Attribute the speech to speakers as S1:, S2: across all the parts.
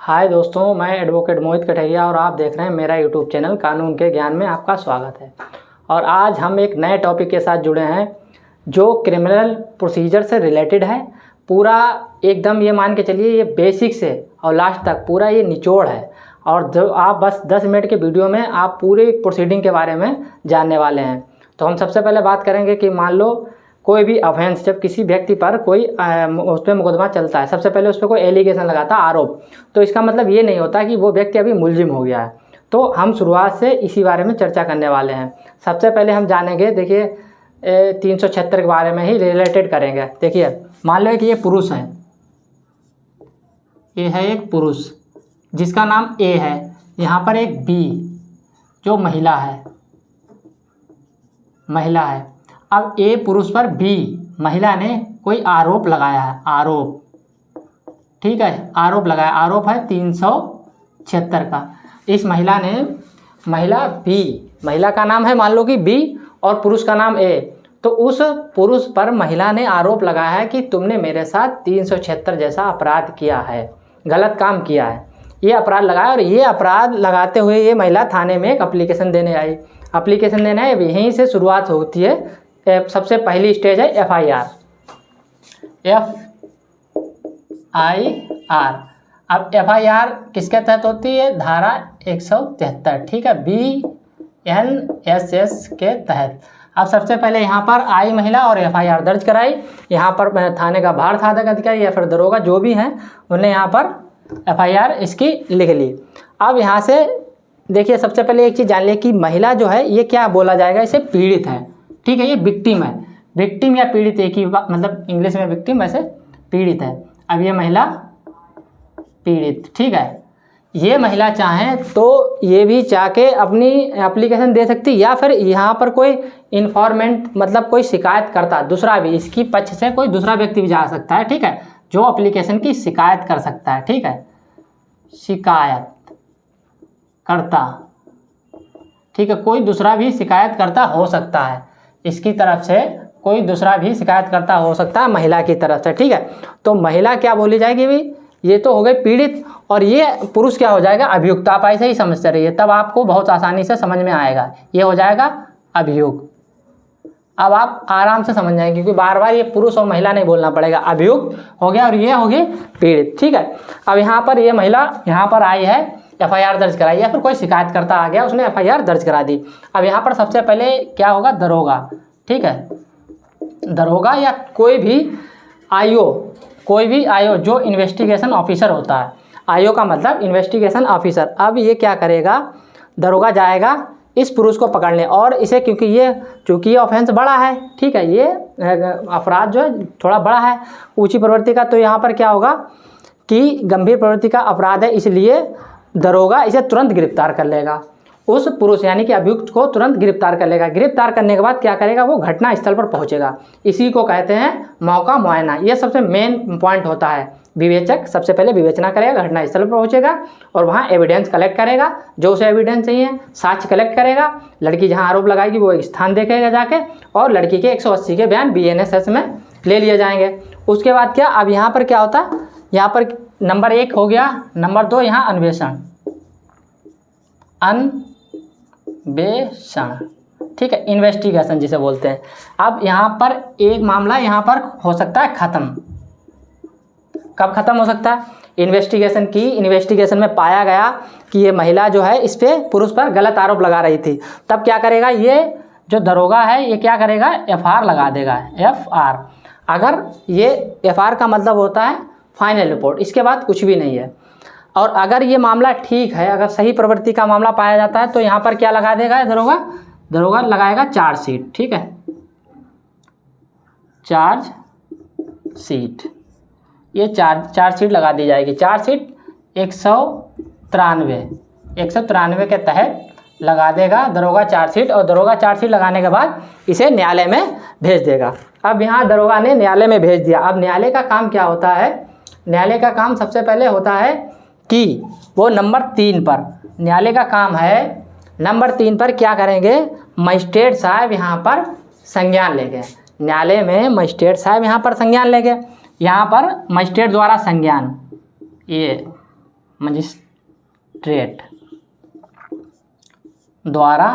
S1: हाय दोस्तों, मैं एडवोकेट मोहित कठैया और आप देख रहे हैं मेरा यूट्यूब चैनल कानून के ज्ञान में आपका स्वागत है। और आज हम एक नए टॉपिक के साथ जुड़े हैं जो क्रिमिनल प्रोसीजर से रिलेटेड है। पूरा एकदम ये मान के चलिए, ये बेसिक से और लास्ट तक पूरा ये निचोड़ है। और जो आप बस 10 मिनट के वीडियो में आप पूरी प्रोसीडिंग के बारे में जानने वाले हैं। तो हम सबसे पहले बात करेंगे कि मान लो कोई भी ऑफेंस, जब किसी व्यक्ति पर कोई उस पर मुकदमा चलता है, सबसे पहले उस पर कोई एलिगेशन लगाता है, आरोप। तो इसका मतलब ये नहीं होता कि वो व्यक्ति अभी मुलजिम हो गया है। तो हम शुरुआत से इसी बारे में चर्चा करने वाले हैं। सबसे पहले हम जानेंगे, देखिए 376 के बारे में ही रिलेटेड करेंगे। देखिए मान लो कि ये पुरुष है, ये है एक पुरुष जिसका नाम ए है। यहाँ पर एक बी जो महिला है, अब ए पुरुष पर बी महिला ने कोई आरोप लगाया है, आरोप, ठीक है, आरोप लगाया। आरोप है 376 का। इस महिला ने, महिला का नाम है मान लो कि बी और पुरुष का नाम ए। तो उस पुरुष पर महिला ने आरोप लगाया है कि तुमने मेरे साथ 376 जैसा अपराध किया है, गलत काम किया है, ये अपराध लगाया। और ये अपराध लगाते हुए ये महिला थाने में एक एप्लीकेशन देने आई। एप्लीकेशन देना है, यहीं से शुरुआत होती है। सबसे पहली स्टेज है FIR। अब FIR किसके तहत होती है? धारा 173, ठीक है, BNSS के तहत। अब सबसे पहले यहाँ पर आई महिला और FIR दर्ज कराई। यहाँ पर थाने का भार साधक अधिकारी या फिर दरोगा जो भी हैं, उन्होंने यहाँ पर FIR इसकी लिख ली। अब यहाँ से देखिए, सबसे पहले एक चीज़ जान ले कि महिला जो है ये क्या बोला जाएगा, इसे पीड़ित है, ठीक है, ये विक्टिम है। विक्टिम या पीड़ित एक ही, मतलब इंग्लिश में विक्टिम, वैसे पीड़ित है। अब ये महिला पीड़ित, ठीक है। ये महिला चाहे तो ये भी चाह के अपनी एप्लीकेशन दे सकती, या फिर यहाँ पर कोई इन्फॉर्मेंट, मतलब कोई शिकायत करता दूसरा भी, इसकी पक्ष से कोई दूसरा व्यक्ति भी जा सकता है, ठीक है, जो एप्लीकेशन की शिकायत कर सकता है, ठीक है, शिकायत करता, ठीक है, कोई दूसरा भी शिकायत करता हो सकता है, इसकी तरफ से कोई दूसरा भी शिकायत करता हो सकता है महिला की तरफ से, ठीक है। तो महिला क्या बोली जाएगी भाई, ये तो हो गई पीड़ित, और ये पुरुष क्या हो जाएगा, अभियुक्त। आप ऐसे ही समझते रहिए, तब आपको बहुत आसानी से समझ में आएगा। ये हो जाएगा अभियुक्त। अब आप आराम से समझ जाएंगे, क्योंकि बार बार ये पुरुष और महिला नहीं बोलना पड़ेगा। अभियुक्त हो गया और ये होगी पीड़ित, ठीक है। अब यहाँ पर ये महिला यहाँ पर आई है, FIR दर्ज कराई, या फिर कोई शिकायत करता आ गया, उसने FIR दर्ज करा दी। अब यहाँ पर सबसे पहले क्या होगा, दरोगा, ठीक है, दरोगा या कोई भी IO जो इन्वेस्टिगेशन ऑफिसर होता है। IO का मतलब इन्वेस्टिगेशन ऑफिसर। अब ये क्या करेगा, दरोगा जाएगा इस पुरुष को पकड़ने, और इसे चूँकि ये ऑफेंस बड़ा है, ठीक है, ये अपराध जो है थोड़ा बड़ा है, ऊंची प्रवृत्ति का। तो यहाँ पर क्या होगा कि गंभीर प्रवृत्ति का अपराध है, इसलिए दरोगा इसे तुरंत गिरफ्तार कर लेगा। उस पुरुष यानी कि अभियुक्त को तुरंत गिरफ्तार कर लेगा। गिरफ्तार करने के बाद क्या करेगा, वो घटना स्थल पर पहुंचेगा। इसी को कहते हैं मौका मुआयना। यह सबसे मेन पॉइंट होता है। विवेचक सबसे पहले विवेचना करेगा, घटना स्थल पर पहुंचेगा और वहां एविडेंस कलेक्ट करेगा, जो उसे एविडेंस चाहिए, साक्ष्य कलेक्ट करेगा। लड़की जहां आरोप लगाएगी वो एक स्थान देखेगा जाके, और लड़की के 180 के बयान BNSS में ले लिए जाएंगे। उसके बाद क्या, अब यहाँ पर क्या होता है, यहाँ पर नंबर 1 हो गया। नंबर 2 यहाँ अन्वेषण, ठीक है, इन्वेस्टिगेशन जिसे बोलते हैं। अब यहाँ पर एक मामला यहाँ पर हो सकता है ख़त्म। कब ख़त्म हो सकता है, इन्वेस्टिगेशन में पाया गया कि ये महिला जो है इस पे पुरुष पर गलत आरोप लगा रही थी। तब क्या करेगा, ये जो दरोगा है ये क्या करेगा, FR लगा देगा, FR। अगर ये FR का मतलब होता है फाइनल रिपोर्ट, इसके बाद कुछ भी नहीं है। और अगर ये मामला ठीक है, अगर सही प्रवृत्ति का मामला पाया जाता है, तो यहाँ पर क्या लगा देगा दरोगा लगाएगा चार्जशीट, ठीक है, चार्जशीट। ये चार्जशीट लगा दी जाएगी। चार्जशीट 193 के तहत लगा देगा दरोगा चार्जशीट, और दरोगा चार्जशीट लगाने के बाद इसे न्यायालय में भेज देगा। अब यहाँ दरोगा ने न्यायालय में भेज दिया। अब न्यायालय का काम क्या होता है, न्यायालय का काम सबसे पहले होता है कि वो नंबर 3 पर, न्यायालय का काम है नंबर 3 पर क्या करेंगे, मजिस्ट्रेट साहब यहाँ पर संज्ञान लेंगे। न्यायालय में मजिस्ट्रेट साहब यहाँ पर संज्ञान लेंगे। यहाँ पर मजिस्ट्रेट द्वारा संज्ञान, ये मजिस्ट्रेट द्वारा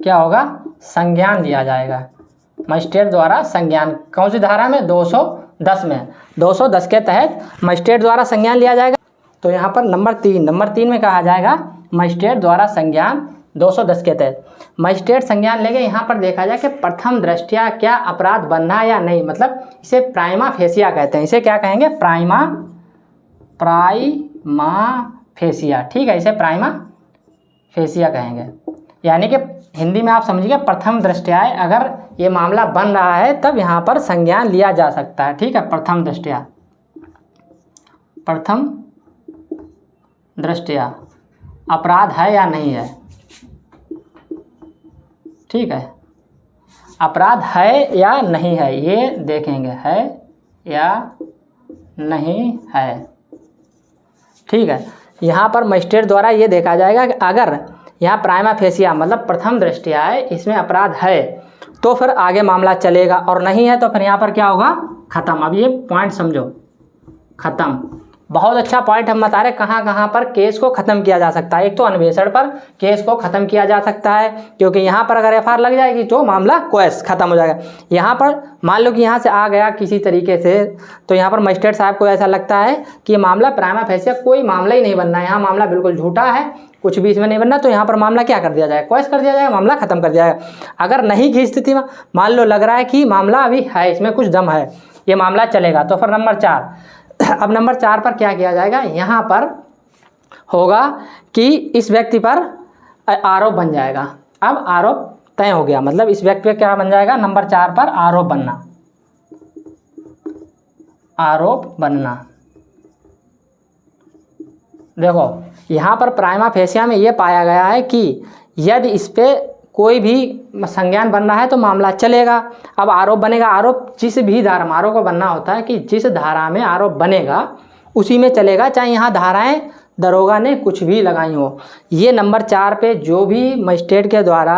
S1: क्या होगा, संज्ञान लिया जाएगा। मजिस्ट्रेट द्वारा संज्ञान कौन सी धारा में, 210 में, 210 के तहत मजिस्ट्रेट द्वारा संज्ञान लिया जाएगा। तो यहाँ पर नंबर 3 में कहा जाएगा मजिस्ट्रेट द्वारा संज्ञान 210 के तहत मजिस्ट्रेट संज्ञान लेंगे। यहाँ पर देखा जाए कि प्रथम दृष्टया क्या अपराध बनना या नहीं, मतलब इसे प्राइमा फेसिया कहते हैं। इसे क्या कहेंगे, प्राइमा फेसिया, ठीक है, इसे प्राइमा फेसिया कहेंगे। यानी कि हिंदी में आप समझिए प्रथम दृष्टया अगर ये मामला बन रहा है तब यहाँ पर संज्ञान लिया जा सकता है, ठीक है। प्रथम दृष्टया अपराध है या नहीं है, ठीक है, अपराध है या नहीं है ये देखेंगे, है या नहीं है, ठीक है। यहाँ पर मजिस्ट्रेट द्वारा ये देखा जाएगा कि अगर यहाँ प्राइमा फेसिया मतलब प्रथम दृष्टया है, इसमें अपराध है तो फिर आगे मामला चलेगा, और नहीं है तो फिर यहाँ पर क्या होगा, ख़त्म। अब ये पॉइंट समझो, ख़त्म। बहुत अच्छा पॉइंट हम बता रहे कहाँ कहाँ पर केस को ख़त्म किया जा सकता है। एक तो अन्वेषण पर केस को ख़त्म किया जा सकता है, क्योंकि यहाँ पर अगर एफआईआर लग जाएगी तो मामला क्वेस ख़त्म हो जाएगा। यहाँ पर मान लो कि यहाँ से आ गया किसी तरीके से, तो यहाँ पर मजिस्ट्रेट साहब को ऐसा लगता है कि मामला प्राइमा फेसिया कोई मामला ही नहीं बनना है, यहाँ मामला बिल्कुल झूठा है, कुछ भी इसमें नहीं बनना, तो यहाँ पर मामला क्या कर दिया जाएगा, क्वेस कर दिया जाएगा, मामला ख़त्म कर दिया जाएगा। अगर नहीं की स्थिति में मान लो लग रहा है कि मामला अभी है, इसमें कुछ दम है, ये मामला चलेगा, तो फिर नंबर 4। अब नंबर 4 पर क्या किया जाएगा, यहाँ पर होगा कि इस व्यक्ति पर आरोप बन जाएगा। अब आरोप तय हो गया, मतलब इस व्यक्ति पे क्या बन जाएगा, नंबर 4 पर आरोप बनना। देखो यहाँ पर प्राइमा फेसिया में ये पाया गया है कि यदि इस पे कोई भी संज्ञान बनना है तो मामला चलेगा। अब आरोप बनेगा, आरोप जिस भी धारा में आरोप को बनना होता है कि जिस धारा में आरोप बनेगा उसी में चलेगा, चाहे यहाँ धाराएं दरोगा ने कुछ भी लगाई हो। ये नंबर 4 पे जो भी मजिस्ट्रेट के द्वारा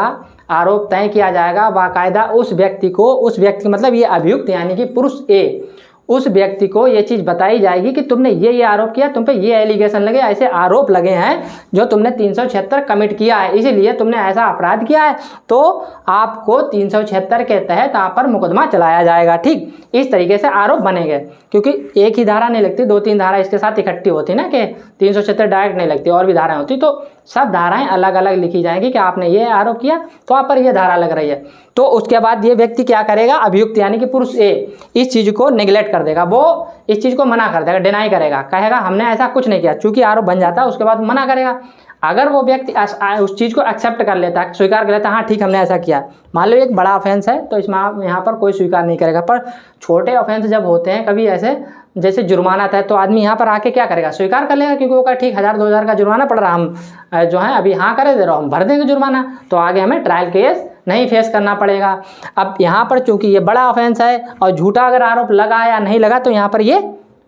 S1: आरोप तय किया जाएगा बाकायदा उस व्यक्ति मतलब ये अभियुक्त यानी कि पुरुष ए, उस व्यक्ति को ये चीज़ बताई जाएगी कि तुमने ये आरोप किया, तुम पे ये एलिगेशन लगे, ऐसे आरोप लगे हैं जो तुमने 376 कमिट किया है, इसीलिए तुमने ऐसा अपराध किया है, तो आपको 376 के तहत आप पर मुकदमा चलाया जाएगा। ठीक इस तरीके से आरोप बनेंगे, क्योंकि एक ही धारा नहीं लगती, 2-3 धारा इसके साथ इकट्ठी होती ना, कि 376 डायरेक्ट नहीं लगती, और भी धाराएं होती, तो सब धाराएं अलग अलग लिखी जाएंगी कि आपने ये आरोप किया तो आप पर ये धारा लग रही है। तो उसके बाद ये व्यक्ति क्या करेगा, अभियुक्त यानी कि पुरुष ए इस चीज़ को नेग्लेक्ट कर देगा, वो इस चीज़ को मना कर देगा, डिनाई करेगा, कहेगा हमने ऐसा कुछ नहीं किया, चूंकि आरोप बन जाता है उसके बाद मना करेगा। अगर वो व्यक्ति उस चीज़ को एक्सेप्ट कर लेता है, स्वीकार कर लेता है, हाँ ठीक हमने ऐसा किया, मान लो एक बड़ा ऑफेंस है तो इसमें यहाँ पर कोई स्वीकार नहीं करेगा, पर छोटे ऑफेंस जब होते हैं कभी ऐसे जैसे जुर्माना था तो आदमी यहाँ पर आके क्या करेगा, स्वीकार कर लेगा, क्योंकि वो कहा ठीक 1000-2000 का जुर्माना पड़ रहा, हम जो है अभी हाँ करे दे रहा हूँ, हम भर देंगे जुर्माना, तो आगे हमें ट्रायल केस नहीं फेस करना पड़ेगा। अब यहाँ पर चूंकि ये बड़ा ऑफेंस है और झूठा अगर आरोप लगा या नहीं लगा तो यहाँ पर ये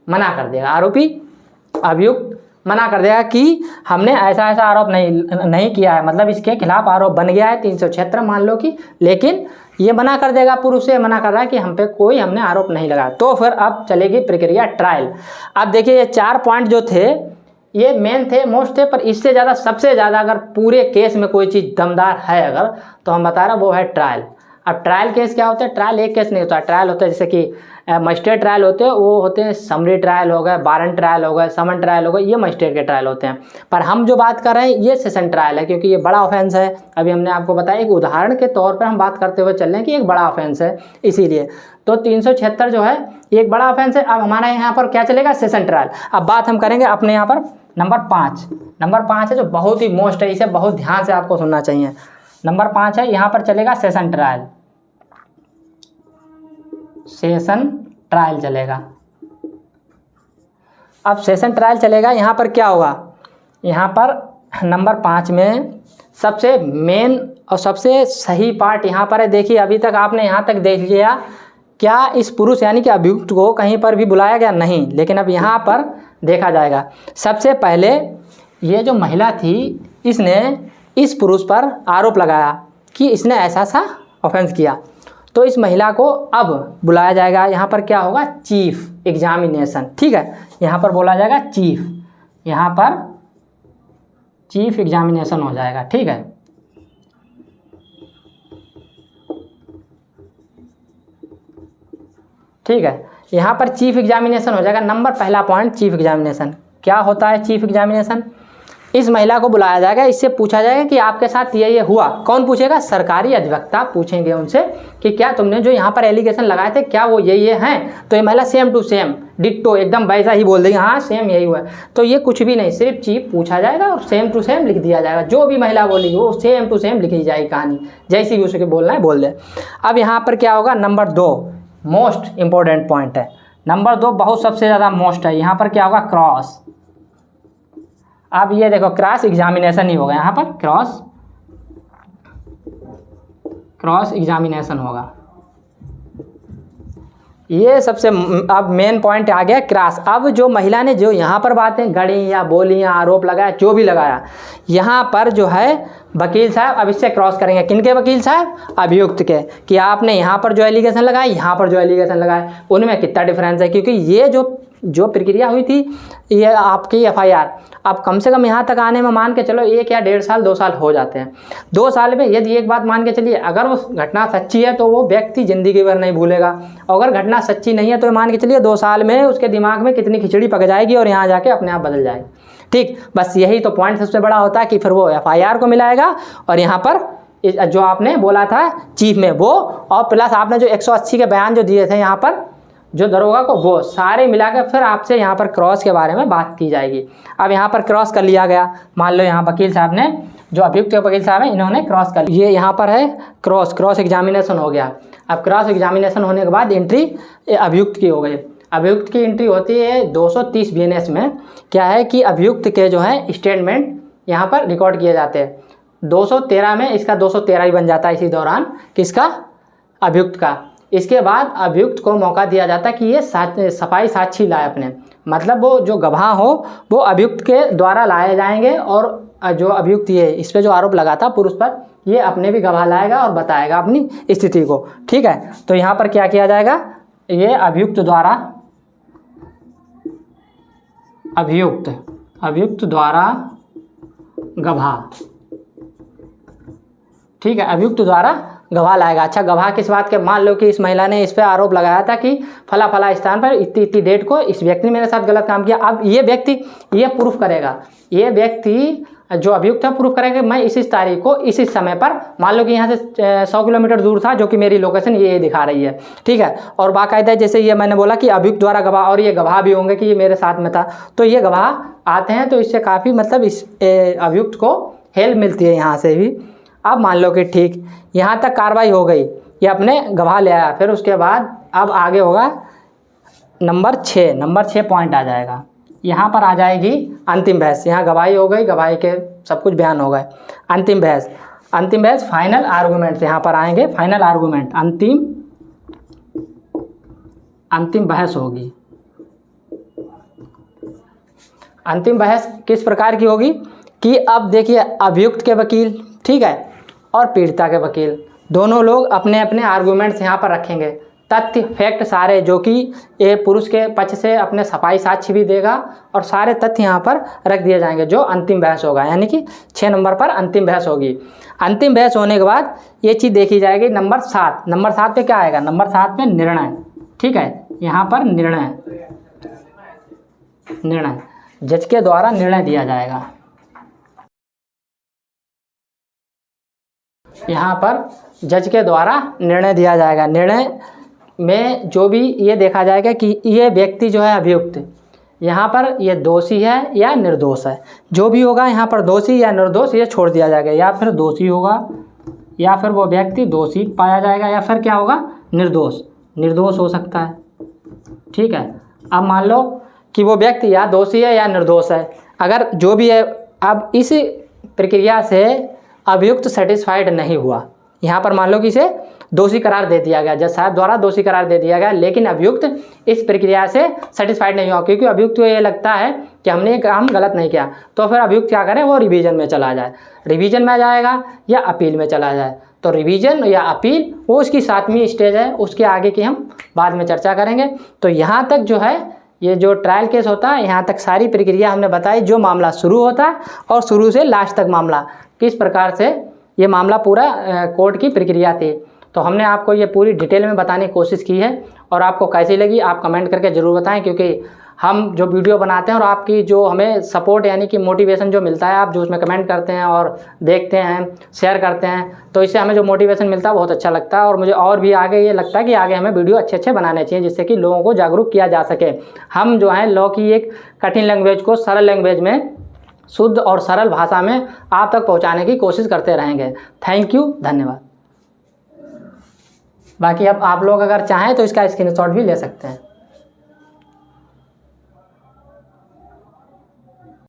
S1: मना कर देगा, आरोपी अभियुक्त मना कर देगा कि हमने ऐसा आरोप नहीं किया है, मतलब इसके खिलाफ आरोप बन गया है 376 मान लो कि, लेकिन ये मना कर देगा, पुरुष से मना कर रहा है कि हम पे हमने आरोप नहीं लगाया। तो फिर अब चलेगी प्रक्रिया ट्रायल। अब देखिए ये 4 पॉइंट जो थे ये मेन थे, मोस्ट थे, पर इससे ज़्यादा सबसे ज़्यादा अगर पूरे केस में कोई चीज़ दमदार है अगर तो हम बता रहे वो है ट्रायल। अब ट्रायल केस क्या होता है, ट्रायल एक केस नहीं होता, ट्रायल होता है जैसे कि मजिस्ट्रेट ट्रायल होते हैं, वो होते हैं समरी ट्रायल हो गए, वारंट ट्रायल हो गए, समन ट्रायल हो गए, ये मजिस्ट्रेट के ट्रायल होते हैं। पर हम जो बात कर रहे हैं ये सेशन ट्रायल है, क्योंकि ये बड़ा ऑफेंस है। अभी हमने आपको बताया एक उदाहरण के तौर पर हम बात करते हुए चल रहे हैं कि एक बड़ा ऑफेंस है, इसीलिए तो 376 जो है ये एक बड़ा ऑफेंस है। अब हमारे यहाँ पर क्या चलेगा, सेशन ट्रायल। अब बात हम करेंगे अपने यहाँ पर नंबर 5 है जो बहुत ही मोस्ट है, इसे बहुत ध्यान से आपको सुनना चाहिए। नंबर 5 है, यहाँ पर चलेगा सेशन ट्रायल, सेशन ट्रायल चलेगा। अब सेशन ट्रायल चलेगा, यहाँ पर क्या होगा, यहाँ पर नंबर 5 में सबसे मेन और सबसे सही पार्ट यहाँ पर है। देखिए अभी तक आपने यहाँ तक देख लिया, क्या इस पुरुष यानी कि अभियुक्त को कहीं पर भी बुलाया गया, नहीं, लेकिन अब यहाँ पर देखा जाएगा। सबसे पहले ये जो महिला थी इसने इस पुरुष पर आरोप लगाया कि इसने ऐसा ऑफेंस किया, तो इस महिला को अब बुलाया जाएगा। यहाँ पर क्या होगा, चीफ एग्जामिनेशन, ठीक है, यहाँ पर बोला जाएगा चीफ यहाँ पर चीफ एग्जामिनेशन हो जाएगा। ठीक है, ठीक है, यहाँ पर चीफ एग्जामिनेशन हो जाएगा। नंबर पहला पॉइंट, चीफ एग्जामिनेशन क्या होता है। चीफ एग्जामिनेशन, इस महिला को बुलाया जाएगा, इससे पूछा जाएगा कि आपके साथ ये हुआ। कौन पूछेगा? सरकारी अधिवक्ता पूछेंगे उनसे कि क्या तुमने जो यहाँ पर एलिगेशन लगाए थे क्या वो ये हैं। तो ये महिला सेम टू सेम डिट्टो एकदम वैसा ही बोल देगी, हाँ सेम यही हुआ है। तो ये कुछ भी नहीं, सिर्फ चीफ पूछा जाएगा और सेम टू सेम लिख दिया जाएगा। जो भी महिला बोलेगी वो सेम टू सेम लिखी जाएगी कहानी, जैसी भी उसके बोलना है बोल दे। अब यहाँ पर क्या होगा, नंबर 2 मोस्ट इंपॉर्टेंट पॉइंट है। नंबर 2 बहुत सबसे ज़्यादा मोस्ट है। यहाँ पर क्या होगा, क्रॉस। अब ये देखो क्रॉस एग्जामिनेशन ही होगा, यहाँ पर क्रॉस एग्जामिनेशन होगा। ये सबसे अब मेन पॉइंट आ गया क्रॉस। अब जो महिला ने जो यहाँ पर बातें गढ़ी या बोली या आरोप लगाया, जो भी लगाया, यहाँ पर जो है वकील साहब अब इससे क्रॉस करेंगे। किनके वकील साहब? अभियुक्त के, कि आपने यहाँ पर जो एलिगेशन लगाए, यहाँ पर जो एलिगेशन लगाए, उनमें कितना डिफरेंस है। क्योंकि ये जो प्रक्रिया हुई थी, ये आपकी एफआईआर अब कम से कम यहाँ तक आने में मान के चलो 1 या 1.5 साल 2 साल हो जाते हैं। 2 साल में यदि एक बात मान के चलिए, अगर वो घटना सच्ची है तो वो व्यक्ति ज़िंदगी भर नहीं भूलेगा, और अगर घटना सच्ची नहीं है तो मान के चलिए 2 साल में उसके दिमाग में कितनी खिचड़ी पक जाएगी और यहाँ जाके अपने आप बदल जाएगी। ठीक, बस यही तो पॉइंट सबसे बड़ा होता है कि फिर वो एफआईआर को मिलाएगा और यहाँ पर जो आपने बोला था चीफ में वो, और प्लस आपने जो 180 के बयान जो दिए थे यहाँ पर जो दरोगा को, वो सारे मिला के फिर आपसे यहाँ पर क्रॉस के बारे में बात की जाएगी। अब यहाँ पर क्रॉस कर लिया गया, मान लो यहाँ वकील साहब ने, जो अभियुक्त के वकील साहब हैं, इन्होंने क्रॉस कर, ये यहाँ पर है क्रॉस एग्जामिनेशन हो गया। अब क्रॉस एग्जामिनेशन होने के बाद एंट्री अभियुक्त की हो गई। अभियुक्त की एंट्री होती है 230 BNS में। क्या है कि अभियुक्त के जो है स्टेटमेंट यहाँ पर रिकॉर्ड किए जाते हैं। 213 में इसका 213 ही बन जाता है इसी दौरान, किसका? अभियुक्त का। इसके बाद अभियुक्त को मौका दिया जाता है कि ये सफाई साक्षी लाए अपने, मतलब वो जो गवाह हो वो अभियुक्त के द्वारा लाए जाएंगे, और जो अभियुक्त ये इस पर जो आरोप लगाता पुरुष पर, ये अपने भी गवाह लाएगा और बताएगा अपनी स्थिति को। ठीक है, तो यहाँ पर क्या किया जाएगा, ये अभियुक्त द्वारा गवाह, ठीक है, अभियुक्त द्वारा गवाह लाएगा। अच्छा, गवाह किस बात के? मान लो कि इस महिला ने इस पे आरोप लगाया था कि फला फला स्थान पर इतनी डेट को इस व्यक्ति ने मेरे साथ गलत काम किया। अब ये व्यक्ति ये प्रूफ करेगा, ये व्यक्ति जो अभियुक्त है प्रूफ करेगा कि मैं इस तारीख को इस समय पर, मान लो कि यहाँ से 100 किलोमीटर दूर था, जो कि मेरी लोकेशन ये दिखा रही है। ठीक है, और बाकायदा जैसे ये मैंने बोला कि अभियुक्त द्वारा गवाह, और ये गवाह भी होंगे कि ये मेरे साथ में था, तो ये गवाह आते हैं, तो इससे काफ़ी मतलब इस अभियुक्त को हेल्प मिलती है यहाँ से भी। अब मान लो कि ठीक यहाँ तक कार्रवाई हो गई, ये अपने गवाह ले आया, फिर उसके बाद अब आगे होगा नंबर 6 पॉइंट आ जाएगा। यहाँ पर आ जाएगी अंतिम बहस। यहाँ गवाही हो गई, गवाही के सब कुछ बयान हो गए। अंतिम बहस फाइनल आर्गूमेंट यहाँ पर आएंगे। फाइनल आर्गूमेंट, अंतिम बहस होगी। अंतिम बहस किस प्रकार की होगी कि अब देखिए अभियुक्त के वकील, ठीक है, और पीड़िता के वकील, दोनों लोग अपने अपने आर्गूमेंट्स यहाँ पर रखेंगे। तथ्य फैक्ट सारे, जो कि ये पुरुष के पक्ष से अपने सफाई साक्ष्य भी देगा, और सारे तथ्य यहाँ पर रख दिए जाएंगे, जो अंतिम बहस होगा। यानी कि 6 नंबर पर अंतिम बहस होगी। अंतिम बहस होने के बाद ये चीज़ देखी जाएगी। नंबर 7 पे क्या आएगा? नंबर 7 पे निर्णय। ठीक है, यहाँ पर निर्णय जज के द्वारा निर्णय दिया जाएगा। यहाँ पर जज के द्वारा निर्णय दिया जाएगा। निर्णय में जो भी ये देखा जाएगा कि ये व्यक्ति जो है अभियुक्त, यहाँ पर ये दोषी है या निर्दोष है। जो भी होगा यहाँ पर दोषी या निर्दोष ये छोड़ दिया जाएगा। या फिर दोषी होगा, या फिर वो व्यक्ति दोषी पाया जाएगा, या फिर क्या होगा? निर्दोष हो सकता है। ठीक है, अब मान लो कि वो व्यक्ति या दोषी है या निर्दोष है। अगर जो भी है, अब इस प्रक्रिया से अभियुक्त सेटिस्फाइड नहीं हुआ, यहाँ पर मान लो कि इसे दोषी करार दे दिया गया, जज साहब द्वारा दोषी करार दे दिया गया, लेकिन अभियुक्त इस प्रक्रिया से सेटिस्फाइड नहीं हुआ, क्योंकि अभियुक्त को ये लगता है कि हमने ये काम गलत नहीं किया, तो फिर अभियुक्त क्या करे? वो रिवीजन में चला जाए। रिवीजन में जाएगा या अपील में चला जाए। तो रिवीजन या अपील वो उसकी 7वीं स्टेज है, उसके आगे की हम बाद में चर्चा करेंगे। तो यहाँ तक जो है ये जो ट्रायल केस होता है यहाँ तक सारी प्रक्रिया हमने बताई, जो मामला शुरू होता है और शुरू से लास्ट तक मामला किस प्रकार से ये मामला पूरा कोर्ट की प्रक्रिया थी। तो हमने आपको ये पूरी डिटेल में बताने की कोशिश की है, और आपको कैसी लगी आप कमेंट करके ज़रूर बताएं, क्योंकि हम जो वीडियो बनाते हैं और आपकी जो हमें सपोर्ट यानी कि मोटिवेशन जो मिलता है, आप जो उसमें कमेंट करते हैं और देखते हैं, शेयर करते हैं, तो इससे हमें जो मोटिवेशन मिलता है बहुत अच्छा लगता है। और मुझे और भी आगे ये लगता है कि आगे हमें वीडियो अच्छे अच्छे बनाने चाहिए, जिससे कि लोगों को जागरूक किया जा सके। हम जो है लॉ की एक कठिन लैंग्वेज को सरल लैंग्वेज में, शुद्ध और सरल भाषा में आप तक पहुँचाने की कोशिश करते रहेंगे। थैंक यू, धन्यवाद। बाकी अब आप लोग अगर चाहें तो इसका स्क्रीनशॉट भी ले सकते हैं।